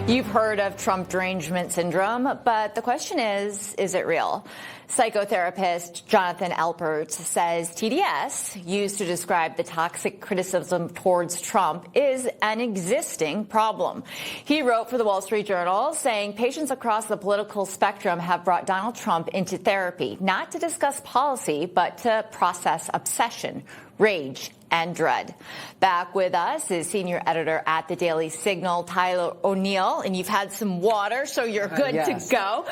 You've heard of Trump derangement syndrome, but the question is it real? Psychotherapist Jonathan Alpert says TDS, used to describe the toxic criticism towards Trump, is an existing problem. He wrote for the Wall Street Journal saying patients across the political spectrum have brought Donald Trump into therapy, not to discuss policy, but to process obsession, rage, and dread. Back with us is senior editor at the Daily Signal, Tyler O'Neill, and you've had some water, so you're good yes. to go.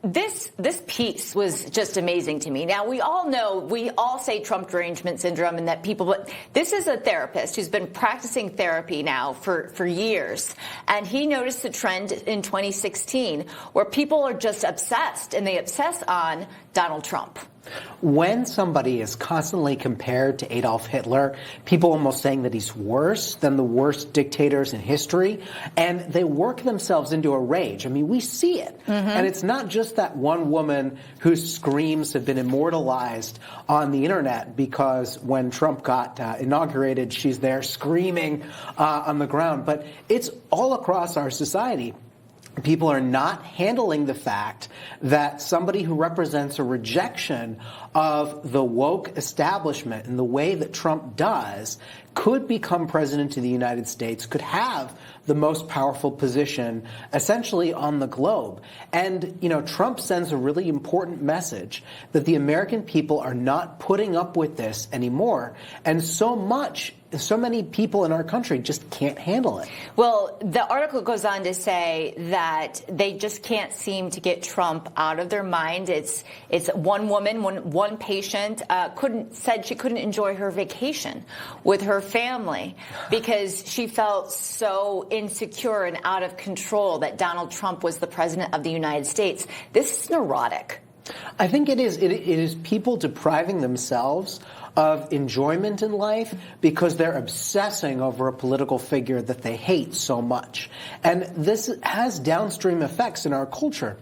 This piece was just amazing to me. Now, we all say Trump derangement syndrome and that people, but this is a therapist who's been practicing therapy now for years. And he noticed a trend in 2016 where people are just obsessed, and they obsess on Donald Trump. When somebody is constantly compared to Adolf Hitler, people almost saying that he's worse than the worst dictators in history, and they work themselves into a rage. I mean, we see it. And it's not just that one woman whose screams have been immortalized on the internet because when Trump got inaugurated, she's there screaming on the ground. But it's all across our society. People are not handling the fact that somebody who represents a rejection of the woke establishment in the way that Trump does could become president of the United States, could have the most powerful position essentially on the globe. And, you know, Trump sends a really important message that the American people are not putting up with this anymore. And so many people in our country just can't handle it. Well, the article goes on to say that they just can't seem to get Trump out of their mind. It's one woman, one patient said she couldn't enjoy her vacation with her family because she felt so insecure and out of control that Donald Trump was the president of the United States. This is neurotic. I think it is. It is people depriving themselves of enjoyment in life because they're obsessing over a political figure that they hate so much. And this has downstream effects in our culture.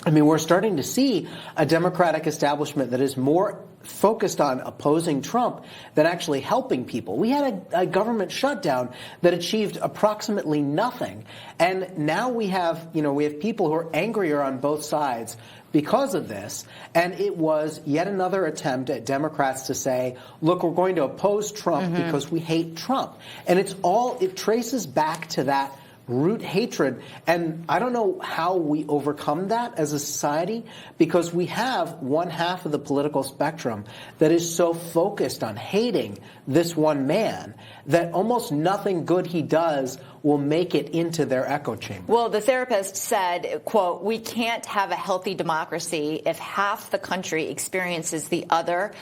I mean, we're starting to see a Democratic establishment that is more focused on opposing Trump than actually helping people. We had a government shutdown that achieved approximately nothing. And now we have people who are angrier on both sides because of this. And it was yet another attempt at Democrats to say, look, we're going to oppose Trump because we hate Trump. And it traces back to that root hatred. And I don't know how we overcome that as a society, because we have one half of the political spectrum that is so focused on hating this one man that almost nothing good he does will make it into their echo chamber. Well, the therapist said, quote, "We can't have a healthy democracy if half the country experiences the other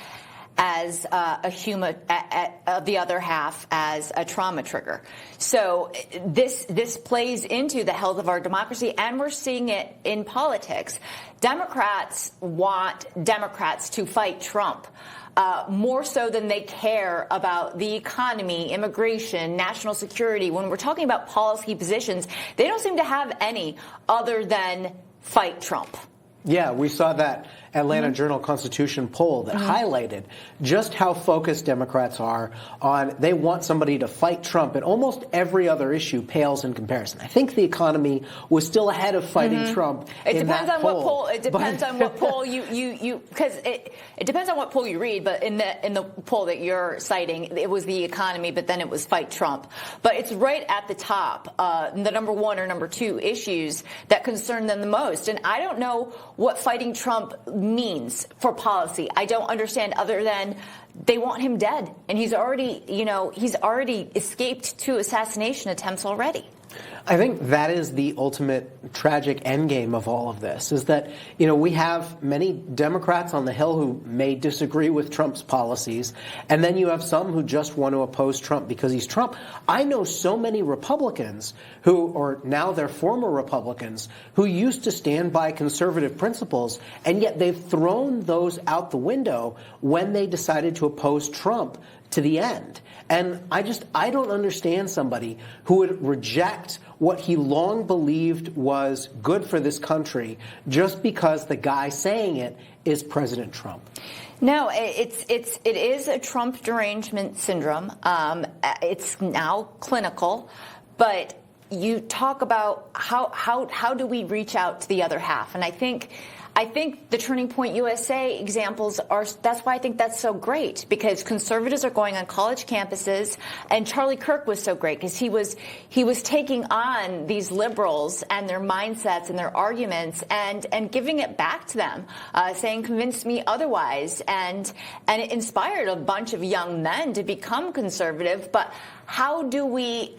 as the other half as a trauma trigger." So this plays into the health of our democracy, and we're seeing it in politics. Democrats want Democrats to fight Trump. More so than they care about the economy, immigration, national security. When we're talking about policy positions, they don't seem to have any other than fight Trump. Yeah, we saw that Atlanta Journal-Constitution poll that highlighted just how focused Democrats are on they want somebody to fight Trump, and almost every other issue pales in comparison. I think the economy was still ahead of fighting Trump. It depends on what poll. It depends on what poll you because it depends on what poll you read. But in the poll that you're citing, it was the economy, but then it was fight Trump. But it's right at the top, the number one or number two issues that concern them the most. And I don't know what fighting Trump means for policy. I don't understand, other than they want him dead, and he's already escaped 2 assassination attempts already. I think that is the ultimate tragic endgame of all of this, is that, we have many Democrats on the Hill who may disagree with Trump's policies, and then you have some who just want to oppose Trump because he's Trump. I know so many Republicans or now they're former Republicans, who used to stand by conservative principles, and yet they've thrown those out the window when they decided to oppose Trump to the end. And I don't understand somebody who would reject what he long believed was good for this country just because the guy saying it is President Trump. No, it is a Trump derangement syndrome. It's now clinical, but you talk about how do we reach out to the other half, and I think the Turning Point USA examples that's why I think that's so great, because conservatives are going on college campuses, and Charlie Kirk was so great because he was taking on these liberals and their mindsets and their arguments and giving it back to them, saying convince me otherwise, and it inspired a bunch of young men to become conservative. But how do we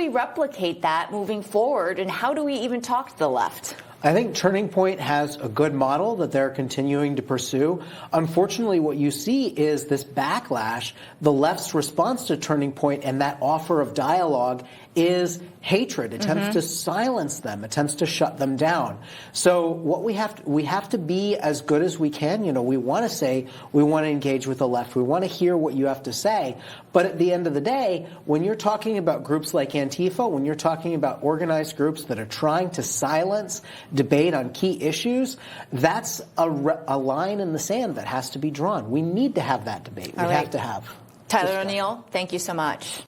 replicate that moving forward, and how do we even talk to the left? I think Turning Point has a good model that they're continuing to pursue. Unfortunately, what you see is this backlash. The left's response to Turning Point and that offer of dialogue is hatred, attempts to silence them, attempts to shut them down. So what we have to be as good as we can. You know, we want to say we want to engage with the left. We want to hear what you have to say. But at the end of the day, when you're talking about groups like Antifa, when you're talking about organized groups that are trying to silence debate on key issues, that's a line in the sand that has to be drawn. We need to have that debate. We have to have. Tyler O'Neill, thank you so much.